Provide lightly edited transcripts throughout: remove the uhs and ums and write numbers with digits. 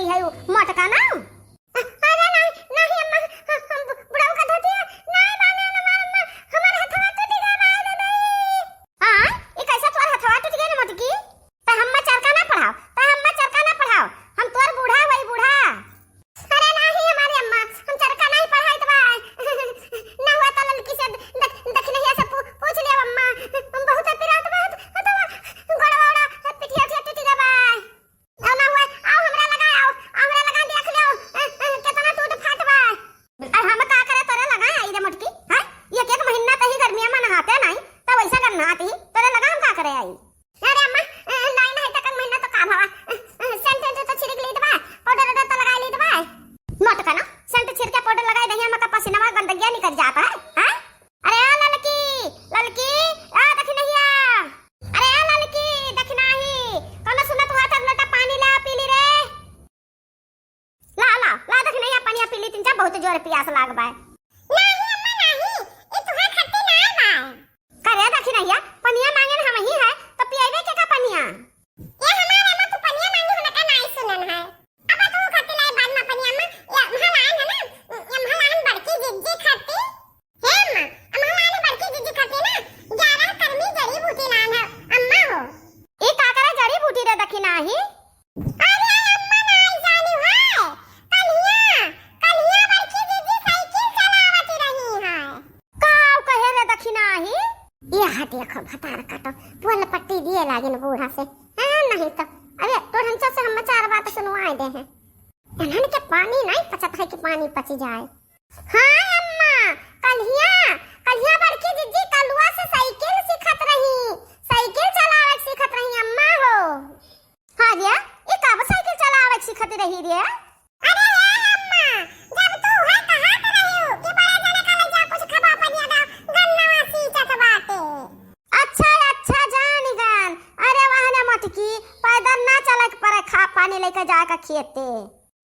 गई है मोटका ना। अरे नहीं नहीं अम्मा, हम बुढ़ाऊ का धोती है नहीं माने ना अम्मा, हमारा हथवा टूट गया मारे नहीं। हां ये कैसा तोर हथवा टूट गया ना मोटकी? त हम चरका ना पढ़ाओ, त हम चरका ना पढ़ाओ, हम तोर बूढ़ा वही बूढ़ा। अरे नहीं हमारे अम्मा, हम चरका नहीं पढ़ाई तो ना हुआ तो लड़की से दक्षिणिया से पूछ लिया अम्मा, हम बहुत पिरात बहुत हथवा गड़वाड़ा पिठिया टूट गया बाय। ना हुआ आओ हमरा लगा देख लो कितना टूट फाट बा। और हम का करे तोरे लगा आई रे मोटकी? हां ये एक महीना तही गर्मिया में नहाते नहीं त वैसा करना आती तोरे लगा हम का करे आई? अरे अम्मा नहीं नहीं तक महीना तो का भावा सेंट तो छिड़क ली दबा, पाउडर तो लगा ली दबा। मोटका ना सेंट छिड़के पाउडर लगाई दही हम का पसीना गंदगिया निकल जाता है। हां अरे आ ललकी ललकी आ दक्षिणिया, अरे आ ललकी दक्षिणाही कौन सुनत हुआ तब लोटा पानी ला पी ली रे। ला दक्षिणिया पानी पी ली, तिनका बहुत जोर प्यास लाग बा। नहीं अम्मा नहीं ई तुहा खट्टी ना बा। करे दक्षिणिया पनिया मांगे हम ही है तो पिएबे के का पनिया? ये हमारे अम्मा तू पनिया मांगे हम का नहीं सुनन है। अब तू खट्टी लाई बाद में पनिया में या महलान है ना, या महलान बड़की जिज्जी खट्टी है अम्मा, महलान बड़की जिज्जी खट्टी ना 11 कर्मी जड़ी बूटी लान है अम्मा हो। ई का करे जड़ी बूटी रे दक्षिणाही? अरे अम्मा नहीं जानी है, कलिया बड़की जिज्जी साइकिल चलावती रही है। काव कहे रे दक्षिणाही? ये हाथ देखो भतार काटो पोल पट्टी दिए लागिन बूढ़ा से। हां नहीं तो अरे तोरन से हम चार बात सुनवाए दे हैं, इन्हन के पानी नहीं पचत है कि पानी पची जाए। हां अम्मा कलिया बड़की जिज्जी कलुआ से साइकिल सिखत रही, साइकिल चलावे सिखत रही अम्मा हो। हां रे ये कब साइकिल चलावे सिखत रही रे? अरे अम्मा जब तू है कहां कर रही हो कि बड़ा जाने का ले जा कुछ खबा पनिया दा गन्ना सीचत बाटे। अच्छा जान गन, अरे वाह ना मोटकी पैदल ना चलक पर खा पानी लेके जाके खेते,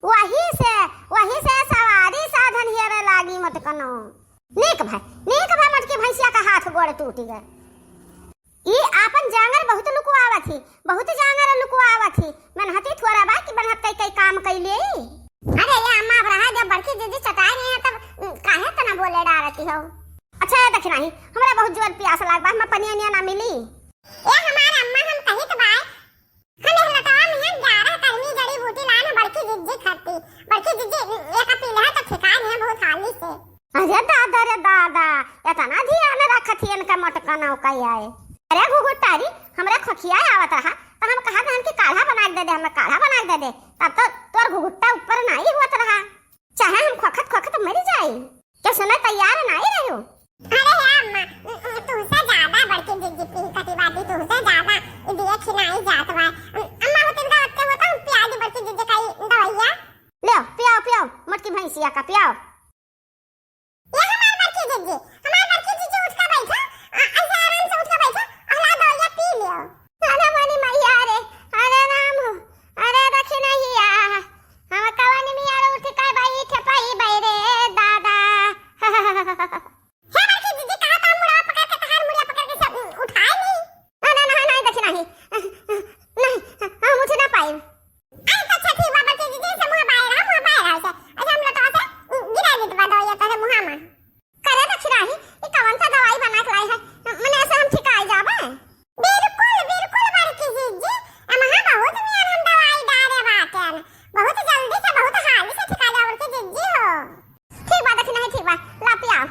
वही से सवारी साधन हियर लागी मटकनो। नीक भाई मोटकी भैंसिया का हाथ गोड़ टूट गए। ई आपन जांगर बहुत लुकुआवा थी, बहुत जांगर लुकुआवा थी, मनहती थोड़ा बा कि बनहत कई काम कैले। अरे ये अम्मा रहा जब बड़की दीदी चटाई नहीं है तब काहे तना बोले डारती हो? अच्छा दक्षिणाही हमरा बहुत जोर प्यास लाग बा, मैं पनिया ना मिली। ए हमार अम्मा हम कही तो बाय हमें लटावा में 11 कर्मी जड़ी बूटी लान बड़की जिज्जी खाती, बड़की जिज्जी एक पीला तो ठिकान है बहुत हाली से। अरे दादा इतना ध्यान रखथियन का मटका ना का आए। अरे घुघुटारी हमरा खखिया आवत रहा तो हम कहा हम कि काढ़ा बना के दे दे, हम काढ़ा बना के दे दे, तब तो तोर घुघुट्टा ऊपर नहीं हुआ रहा, चाहे हम खखत मर जाई क्या सुने तैयार नहीं रहो। अरे अम्मा तू से ज्यादा बड़की जिज्जी पी कटी बाटी तू से ज्यादा दिए खिलाई जात बा अम्मा होतिन का होता प्याज बड़की जिज्जी का दवाइया ले पियाओ मोटकी भैंसिया का पियाओ। ये हमार बड़की जिज्जी उठ के बैठा ऐसे आराम से उठ के बैठा अगला दवाइया पी लियो। अरे वाली मैया रे, अरे राम हो, अरे दक्षिणिया हम कवानी में यार उठ के भाई ठपाई भाई रे दादा। हे बड़की जिज्जी कहा था मुड़ा पकड़ के तहार मुड़ा पकड़ के सब उठाए नहीं। नहीं दक्षिणाही नहीं हम मुझे ना पाए। आई अच्छा ठीक बाबा की जिज्जी से मुंह बाहर से अच्छा हम लटा से गिरा दी दवा दवाई तो मुंह में करे दक्षिणाही ये कौन सा दवाई बना के लाई है मने ऐसे हम ठिकाई जाबे? बिल्कुल बड़की जिज्जी हम बहुत मियां हम दवाई डारे बाटन बहुत जल्दी से बहुत हाली से ठिका जाओ बड़की जिज्जी हो। ठीक बात दक्षिणाही ठीक बा ला पियाओ।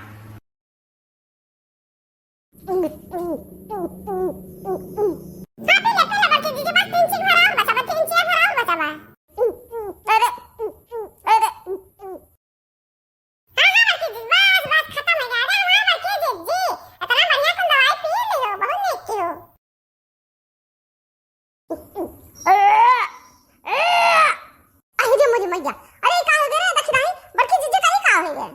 बड़की जिज्जी बस 3 चीज भराओ बचा बा। अरे बस खत्म हो गया। अरे हां बड़की जिज्जी इतना बढ़िया तुम दवाई पी लियो, बहुत नीक की हो। अरे मुझे मैया अरे का हो गया दक्षिणाही बड़की जिज्जी का हो गया?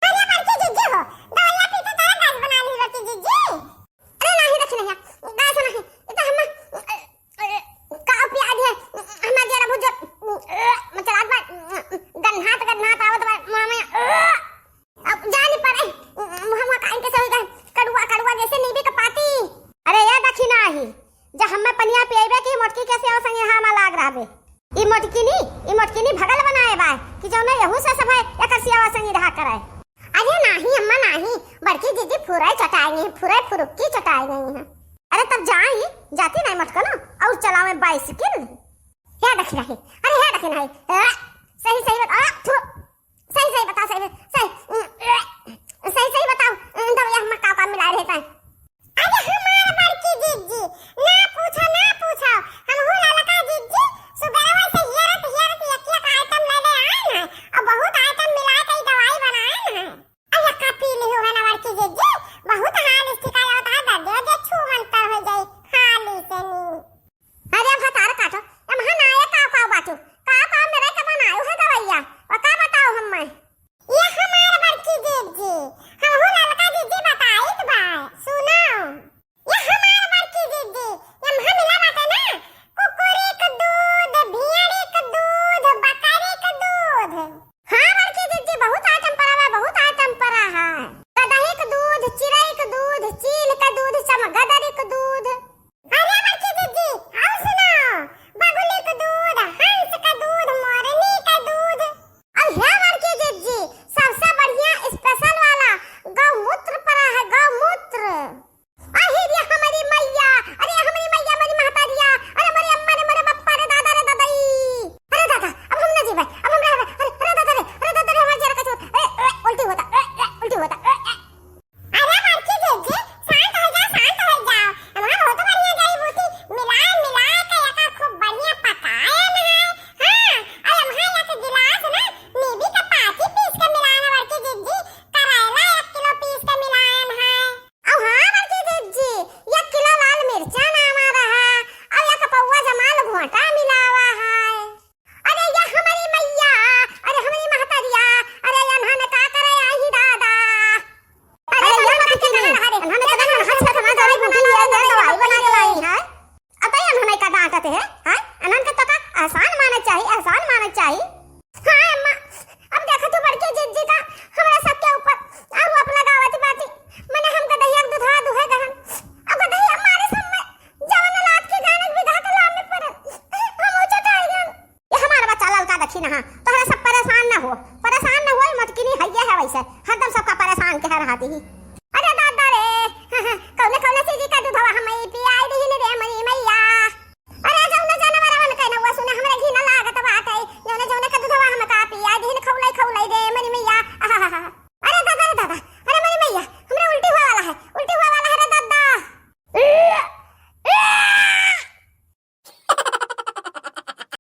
अरे बड़की जिज्जी हो दवाइयां पीते तेरा गैस बना ली बड़की जिज्जी। अरे नहीं दक्षिणाही गैस नहीं ये तो हम का प्याज है हम जरा भुज मचलात बा गन्हात आवत बा मामा अब जानी पड़े हम का इनके से कड़वा जैसे नहीं भी कपाती। अरे ये दक्षिणाही जब हम पनिया पिएबे की मोटकी कैसे हो संगे हां लाग रहबे ई मोटकी मोटकिनी भगल बनाए बा कि जौना यहू से सब है एकर सियावा संगी रहा करे। अरे नहीं अम्मा नहीं, बड़की दीदी फुराई चटाई नहीं, फुराई फुरुक्की चटाई नहीं है। अरे तब जाई जाती नहीं मटका ना और चलावे बाइसिकल। है देख रही, अरे है देख नहीं सही सही बात।